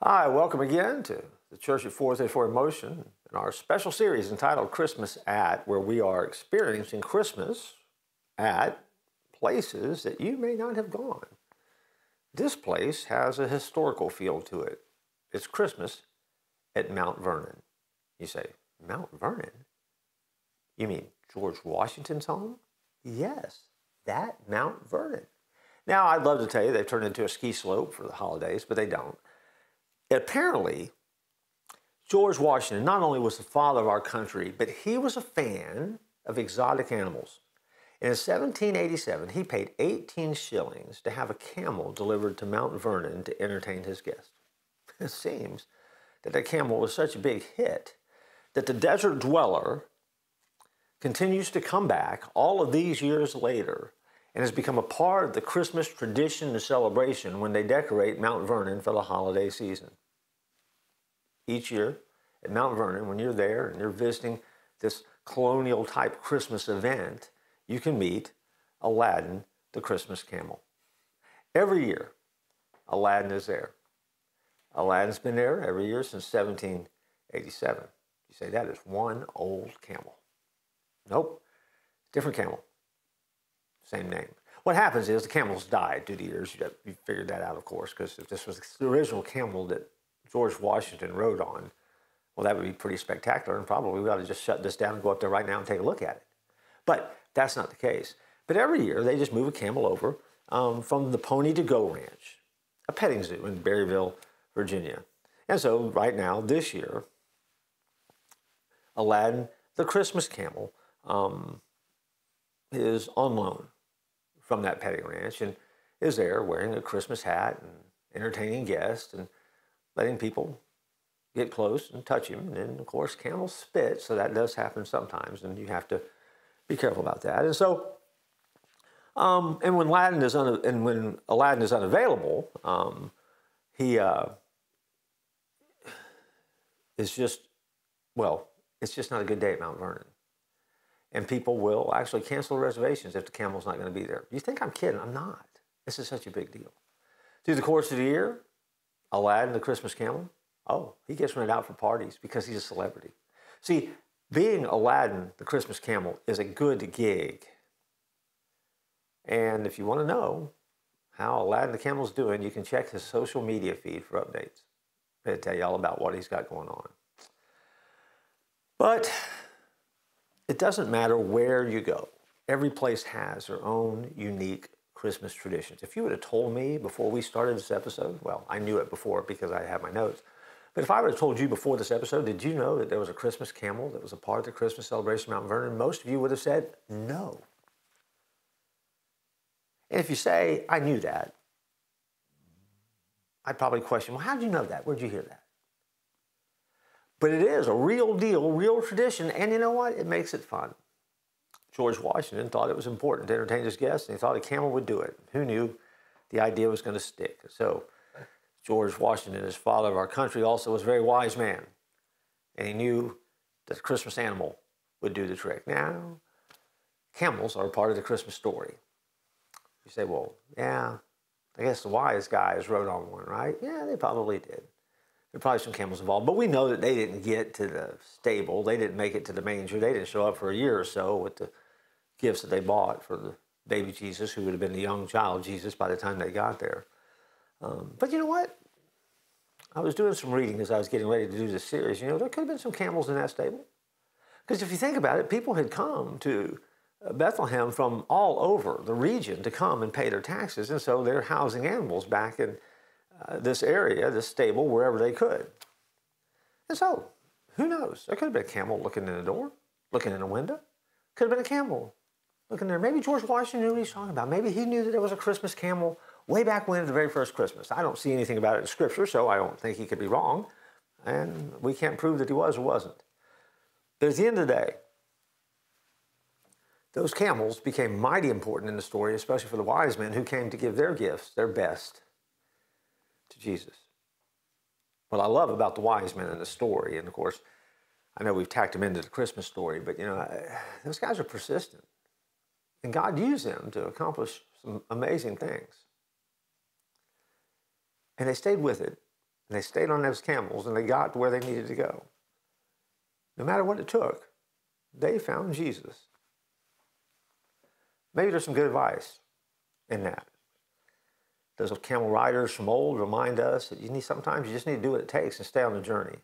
Hi, welcome again to the Church at 434 Emotion and our special series entitled Christmas At, where we are experiencing Christmas at places that you may not have gone. This place has a historical feel to it. It's Christmas at Mount Vernon. You say, Mount Vernon? You mean George Washington's home? Yes, that Mount Vernon. Now, I'd love to tell you they've turned into a ski slope for the holidays, but they don't. Apparently, George Washington not only was the father of our country, but he was a fan of exotic animals. In 1787, he paid 18 shillings to have a camel delivered to Mount Vernon to entertain his guests. It seems that the camel was such a big hit that the desert dweller continues to come back all of these years later and has become a part of the Christmas tradition and celebration when they decorate Mount Vernon for the holiday season. Each year at Mount Vernon, when you're there and you're visiting this colonial-type Christmas event, you can meet Aladdin, the Christmas camel. Every year, Aladdin is there. Aladdin's been there every year since 1787. You say, that is one old camel. Nope, different camel. Same name. What happens is the camels died through the years. You figured that out, of course, because if this was the original camel that George Washington rode on, well, that would be pretty spectacular, and probably we ought to just shut this down and go up there right now and take a look at it. But that's not the case. But every year, they just move a camel over from the Pony to Go Ranch, a petting zoo in Berryville, Virginia. And so right now, this year, Aladdin, the Christmas camel, is on loan from that petting ranch and is there wearing a Christmas hat and entertaining guests and letting people get close and touch him. And then, of course, camels spit, so that does happen sometimes, and you have to be careful about that. And so, and when Aladdin is unavailable, he is just, well, it's just not a good day at Mount Vernon. And people will actually cancel reservations if the camel's not going to be there. You think I'm kidding? I'm not. This is such a big deal. Through the course of the year, Aladdin, the Christmas camel, oh, he gets rented out for parties because he's a celebrity. See, being Aladdin, the Christmas camel, is a good gig. And if you want to know how Aladdin the camel's doing, you can check his social media feed for updates. It'll tell you all about what he's got going on. But it doesn't matter where you go. Every place has their own unique Christmas traditions. If you would have told me before we started this episode, well, I knew it before because I have my notes, but if I would have told you before this episode, did you know that there was a Christmas camel that was a part of the Christmas celebration at Mount Vernon? Most of you would have said no. And if you say, I knew that, I'd probably question, well, how did you know that? Where'd you hear that? But it is a real deal, real tradition, and you know what? It makes it fun. George Washington thought it was important to entertain his guests, and he thought a camel would do it. Who knew the idea was going to stick? So George Washington, as father of our country, also was a very wise man, and he knew that the Christmas animal would do the trick. Now, camels are part of the Christmas story. You say, well, yeah, I guess the wise guys rode on one, right? Yeah, they probably did. There are probably some camels involved, but we know that they didn't get to the stable. They didn't make it to the manger. They didn't show up for a year or so with the gifts that they bought for the baby Jesus, who would have been the young child Jesus by the time they got there. But you know what? I was doing some reading as I was getting ready to do this series. You know, there could have been some camels in that stable. Because if you think about it, people had come to Bethlehem from all over the region to come and pay their taxes, and so they're housing animals back in this area, this stable, wherever they could. And so, who knows? There could have been a camel looking in the door, looking in a window. Could have been a camel looking there. Maybe George Washington knew what he was talking about. Maybe he knew that there was a Christmas camel way back when, at the very first Christmas. I don't see anything about it in Scripture, so I don't think he could be wrong. And we can't prove that he was or wasn't. But at the end of the day, those camels became mighty important in the story, especially for the wise men who came to give their gifts, their best, to Jesus. What I love about the wise men in the story, and of course, I know we've tacked them into the Christmas story, but you know, those guys are persistent. And God used them to accomplish some amazing things. And they stayed with it And they stayed on those camels and they got to where they needed to go. No matter what it took, they found Jesus. Maybe there's some good advice in that. Those camel riders from old remind us that sometimes you just need to do what it takes and stay on the journey.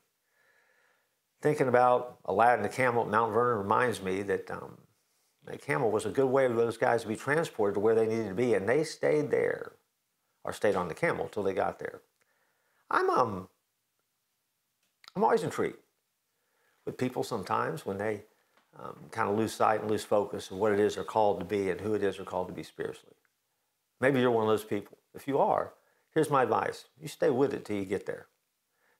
Thinking about Aladdin the camel at Mount Vernon reminds me that the camel was a good way for those guys to be transported to where they needed to be, and they stayed there, or stayed on the camel till they got there. I'm always intrigued with people sometimes when they kind of lose sight and lose focus of what it is they're called to be and who it is they're called to be spiritually. Maybe you're one of those people. If you are, here's my advice. You stay with it till you get there.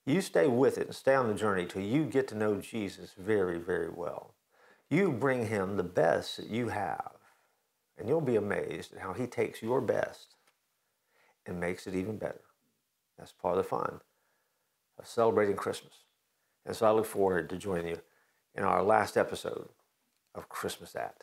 You stay with it and stay on the journey till you get to know Jesus very, very well. You bring him the best that you have, and you'll be amazed at how he takes your best and makes it even better. That's part of the fun of celebrating Christmas. And so I look forward to joining you in our last episode of Christmas At.